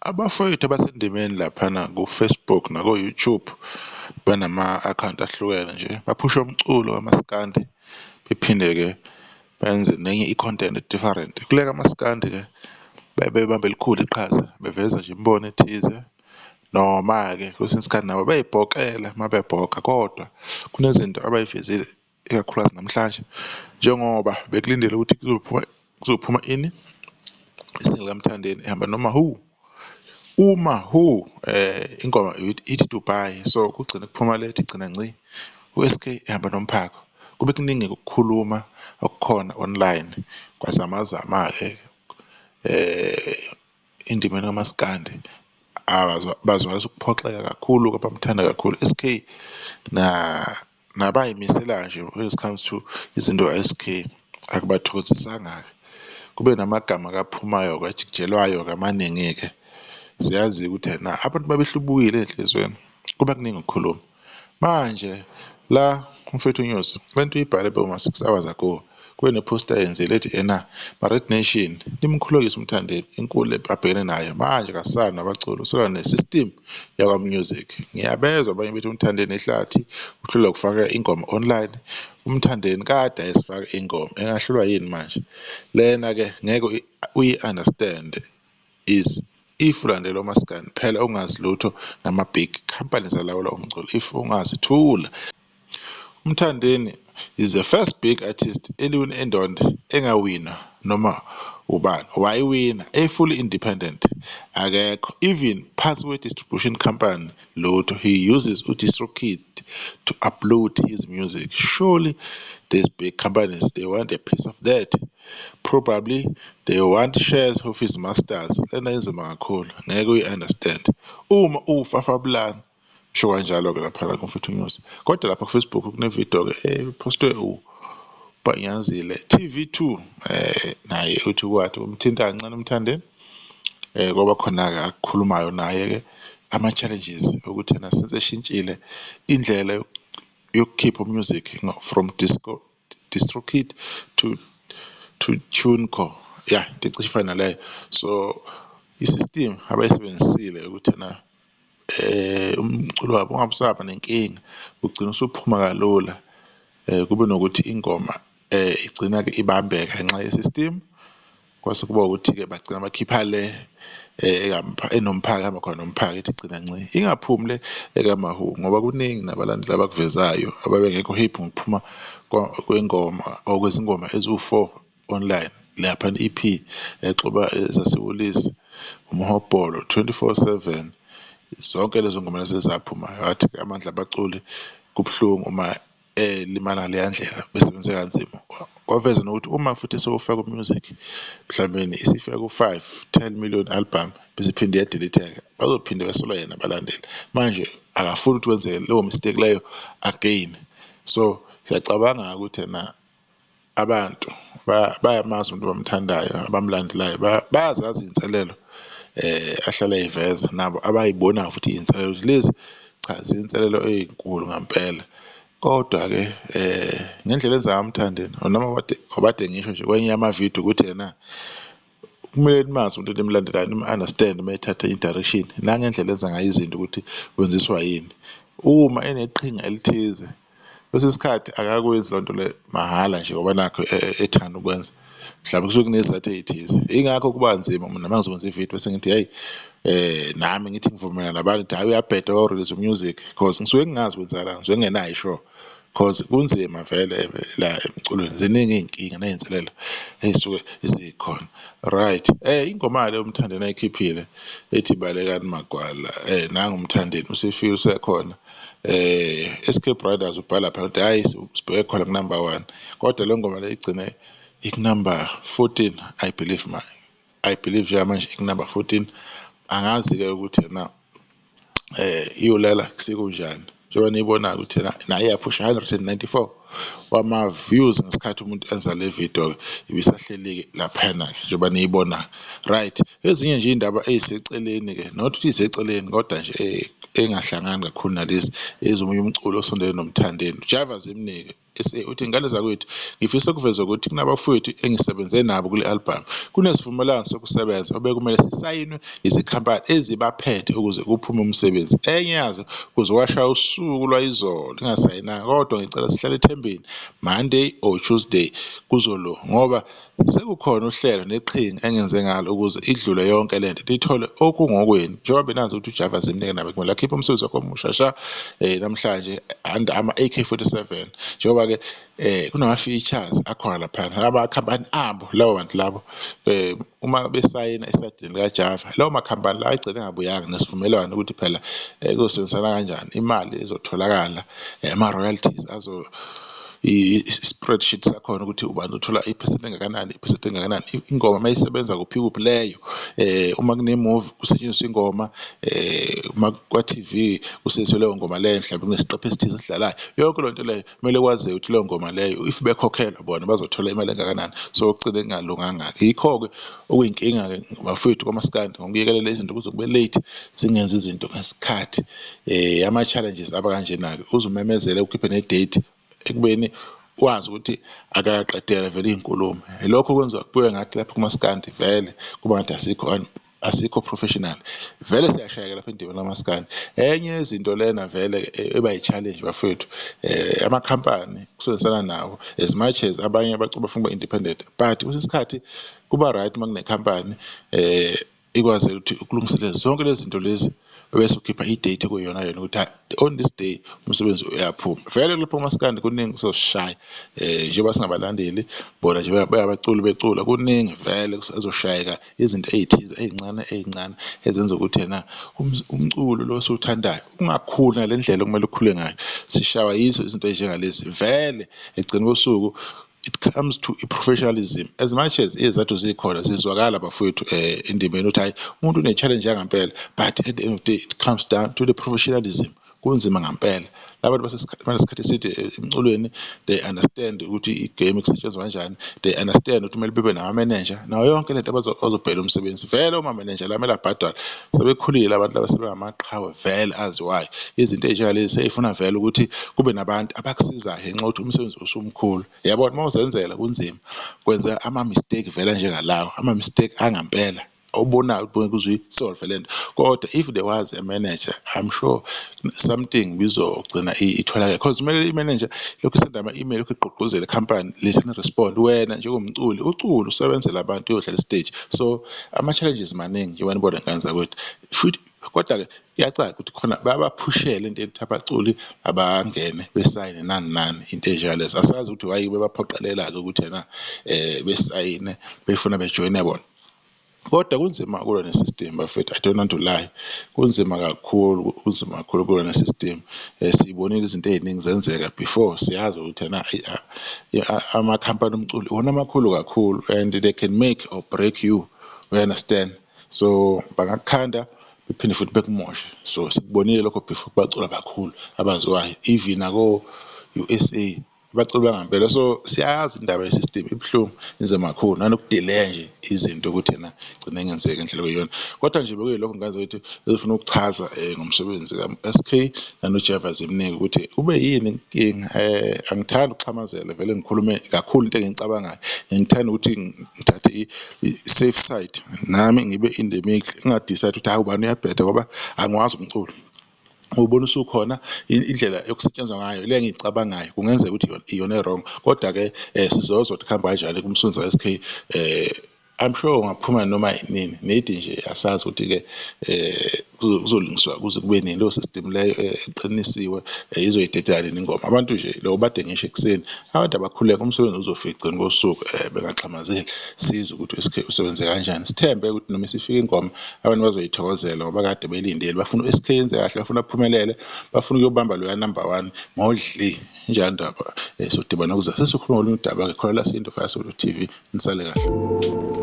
Abafowethu abasendimeni laphana ku-Facebook nako-YouTube banama-akhawunti ahlukene nje baphusha umculo kamaskandi, bephinde-ke benze nenye i-content different. Kuleka maskandi-ke bebambe elikhulu iqhaza, beveza nje imibono ethize, noma-ke kwesinye isikhathi nabo bey'bhokela uma bebhoka, kodwa kunezinto abay'vezile ikakhulukazi namhlanje, njengoba bekulindele ukuthi kuzophuma ini, isingle kaMthandeni ehamba noma who. Uma who ingoma ithi Dubai, so kugcine kuphuma le ethi gcina ngci, u-SK ehamba nomphako. Kube kuningi ukukhuluma okukhona online, kwazamazama-ke endimeni kamaskandi. Bazwakala ukuphoxeka kakhulu abamthanda kakhulu SK nabay'miselayo nje when it comes to izinto ka-SK akubathokozisanga-ke. Kube namagama kaphumayo-ke ajikijelwayo-ke amaningi-ke. Siyazi ukuthi abantu babehlubukile ey'nhlizweni, kuba kuningi ukukhuluma. Manje la umfethu uNyosi lento uyibhale boma-6 hours ago, kube nephosta ayenzile ethi ma-Red Nation nimkhulekise uMthandeni inkulu abhekene nayo manje akasali nabaculi usolwa ne-system yakwa-music. Ngiyabezwa abanye bethi uMthandeni ehlathi uhlulwa ukufaka ingoma online. uMthandeni kade ayisifaka ingoma engahlulwa yini manje? Lena-ke ngeke uyi-understand is if ulandela umaskandi phela ungazi lutho nama-big companies alawula umculo, if ungazi thula. uMthandeni is the first big artist eliwina endondo engawina noma ubani, wayiwina fully independent, akekho even phansi kwe-distribution company lutho. He uses uDistroKid to upload his music. Surely these big companies, they want a piece of that. Probably they want shares of his masters. Lena inzima kakhulu, ngeke uyi-understand uma uwufafa plan. Sho kanjalo-ke laphana kumfethu uNyosi. Kodwa lapha ku-Facebook kunevidiyo-ke ephostwe uBanyazile TV2, naye uthi kwathi umthinta kancane uMthandeni, ngoba khona-ke akukhulumayo naye-ke ama-challenges ukuthi yena since eshintshile indlela yokukhipha music from DistroKid to TuneCore, into ecishe ifana naleyo. So i-system abayisebenzisile ukuthi yena umculo wabo ungabe usaba nenkinga, ugcina usuphuma kalula, kube nokuthi ingoma igcina-ke ibambeka ngenxa ye-system. Kwase kuba ukuthi-ke bagcina bakhipha le enomphako, ehamba khona nomphako, ethi gcina ngci, ingaphumi le ekamaHu, ngoba kuningi nabalandeli abakuvezayo ababengekho hip ngokuphuma kwengoma or kwezingoma eziwu-4 online. Laphana i-EP exuba ezasewulisi, umhobholo 24/7, zonke lezo ngoma lezi ezaphumayo. Wathi amandla abaculi kubuhlungu uma limala ngaleya ndlela besebenze kanzima. Kwaveza nokuthi uma futhi sewufaka music mhlawumbe isifika ku-5, 10 million album bese iphinde iyadilitheka, bazophinde besolwa yena abalandeli. Manje akafuni ukuthi kwenzeke leyo mistake leyo again. So siyacabanga ukuthi yena abantu bayamazi umuntu abamthandayo, abamlandelayo, bayazazi iy'nselelo ahlala ey'veza, nabo abayibonayo futhi iy'nselelo lezi, cha ziyinselelo ey'nkulu ngampela. Kodwa-ke ngendlela enza kaMthandeni, noma obade ngisho nje kwenye yamavidiyo ukuthi yena kumele nimazi umuntu enimlandelayo, nimu-understand uma ethatha i-direction nangendlela enza ngayo izinto ukuthi wenziswa yini. Uma eneqhinga elithize kwesinye isikhathi akakwenzi loo nto le mahhala nje ngoba nakho ethanda ukwenza, mhlawumbe kusuke kunezizathu ey'thize. Yingakho kuba nzima mina uma ngizokwenza ividiyo bese ngithi hhayi, nami ngithi ngivumelana nabantu ukuthi hhayi uyabheda wawuriliza umusic, because ngisuke ngingazi kwenzakalani, ngisuke ngingenayo i-sure, because kunzima vele la emculweni, ziningi iy'nkinga ney'nselelo ey'suke zikhona. Right, ingoma-ke uMthandeni ayikhiphile ethi balekani magwala, nangu uMthandeni usefile usekhona. SK Brothers ubhala phela ukuthi hhayi sibheke khona ku-number 1, kodwa le ngoma le igcine iku-number 14, I believe njengamanje iku-number 14. Angazi-ke ukuthi yena iyolala sekunjani, njengoba niyibona ukuthi yena naye iyaphusha 194 wama-views ngesikhathi umuntu enza le video ibisahleli laphana njengoba niyibona right. Ezinye nje iy'ndaba ey'seceleni-ke not ukuthi ey'seceleni kodwa nje engahlangani kakhulu nalezi ezomunye umculo osondele nomthandeni Java Zimnike uthi ingane zakwethu ngifisa ukuveza ukuthi kunabafowethu engisebenze nabo kule album kunesivumelwano sokusebenza obekumele sisayinwe izikhampani ezibaphethe ukuze kuphume umsebenzi. Enye yazo kuzokwasha usuku lwayizolo ingasayinanga kodwa ngicela sihlale ethembeni Monday or Tuesday kuzolo ngoba sekukhona uhlelo neqhinga engenze ngalo ukuze idlule yonke lento lithole okungokweni njengoba benazi ukuthi uJava Zimnike nabe kumele akhiphe umsebenzi wakhe omusha namhlanje ama AK47 njengoba-ke kunama-features akhona laphana amakhampani abo labo bantu labo uma besayina esayidini likaJava lawo makhampani lawo agcine engabuyanga nesivumelwano ukuthi phela kuzosebenzisana kanjani imali ezotholakala ama-royalties i-spreadsheet sakhona ukuthi ubani uthola iphesenti engakanani ingoma mayisebenza kuphi leyo uma kune-movie kusetshenziswa ingoma uma kwa-TV kusetshenziswa leyo ngoma leyo mhlawumbe kunesiqephu esithize esidlalayo yonke leyo nto leyo kumele kwaziwe ukuthi leyo ngoma leyo if bekhokhelwa bona bazothola imali engakanani so kugcine kungalunganga-ke yikho-ke okuyinkinga-ke bafowethu kwamaskandi ngokuyekelela izinto kuze kube late singenzi izinto ngesikhathi ama-challenges aba kanjena-ke uzumemezele ukhiphe ne-date ekubeni wazi ukuthi akaqedela vele iy'nkulumo lokho kwenziwa kubuye ngathi lapho kumaskandi vele kuba ngathi asikho professional vele siyashayeka lapha endimeni lamaskandi. Enye yezinto lena vele eba yi-challenge bafowethu amakhampani kusebenzisana nawo as much as abanye bafuna ukuba independent but kwesinye isikhathi kuba right uma kunekhampani ikwazi ukuthi ukulungiselela zonke lezi zinto lezi bese ukhipha i-date kuyona yona ukuthi on this day umsebenzi uyaphuma vele lapho kumaskandi kuningi kusosishaya njengoba singabalandeli bona nje bayabaculi becula kuningi vele kuzoshayeka izinto ey'thize ey'ncane ezenza ukuthi yena umculo lo esiwuthandayo ungakhuli ngale ndlela okumele ukhule ngayo sishawa yizo izinto ey'njengalezi vele ekugcina kosuku it comes to professionalism as much as izathu zikhona zizwakala bafowethu endimeni ukuthi hayi umuntu une-challenge yangempela but at the end of the day it comes down to the professionalism kunzima ngempela labantu basesikhathi eside emculweni they understand ukuthi igame kusetshenzwa kanjani they understand ukuthi kumele bebe nama-manager nawo yonke lento bazobhela umsebenzi vele oma-manager la kumele abhadalwe sebekhulile abantu laba sebengamaqhawe vele aziwayo izinto ey'njengalezi sey'funa vele ukuthi kube nabantu abakusizayo ngenxa yokuthi umsebenzi usumkhulu yabona uma uzenzela kunzima kwenza ama-mistake vele njengalawo ama-mistake angempela awubonayo ukuthi kuzoyi-solve le nto kodwa if there was a manager I'm sure something bizogcina itholakala because kumele i-manager lokhu isenda ama-email lokhu igqugquzela ikhampani lethani respond wena njengomculi ucule usebenzele abantu uyodlala istage so ama-challenges maningi njengoba nibona ngane zakwethu futhi kodwa-ke iyacaca ukuthi khona babaphushele into ethi abaculi abangene besayine nani into ey'njengalezo asazi ukuthi why bebaphoqelela-ke ukuthi yena besayine befuna bejoyine bona kodwa kunzima kulwa ne-system bafethu I don't want to lie kunzima kakhulu kulwa ne-system siyibonile izinto ey'ningi zenzeka before siyazi ukuthi yena amakhampani omculo iwona amakhulu kakhulu and they can make or break you understand so bangakukhanda bephinde futhi bekumoshe so sikubonile lokho before kubacula kakhulu abaziwayo even ako-USA baculi bangempela so siyayazi indaba ye-system ibuhlungu inzima kakhulu nanokudelaya nje izinto ukuthi yena gcine engenzeki ngendlela okuyiyona kodwa nje bekuyilokho ngane zethu ezifuna ukuchaza ngomsebenzi ka-SK nanoJava Zimnike ukuthi kube yini inkinga angithandi ukuxhamazela vele ngikhulume kakhulu into engiyicabangayo ngithanda ukuthi ngithathe i-safe side nami ngibe in the mix ngingadecide ukuthi hayi ubani uyabheda ngoba angiwazi umculo ubona usukhona indlela yokusetshenzwa ngayo le engiyicabangayo kungenzeka ukuthi iyona e-wrong kodwa-ke sizozwa ukuthi kuhamba kanjani kumsungisi wa-SK I'm sure ungaphuma noma nini nedi nje asazi ukuthi-ke kuzolungiswa kuze kube nini leyo system leyo eqinisiwe izoyidedela nini ingoma abantu nje lo bade ngisho ekuseni abantu abakhuleka umsebenzi uzofika ekugcini kosuku bengaxhamazeli sizwe ukuthi u-SK usebenze kanjani sithembe ukuthi noma isifika ingoma abantu bazoyithokozela ngoba kade belindele bafuna u-SK yenze kahle bafuna aphumelele bafuna ukuyobamba loya number 1 ngodli injalo ndaba sodibana kuza sesikhuluma ngolunye udaba-ke khona la Into Fire Solo TV nisale kahle.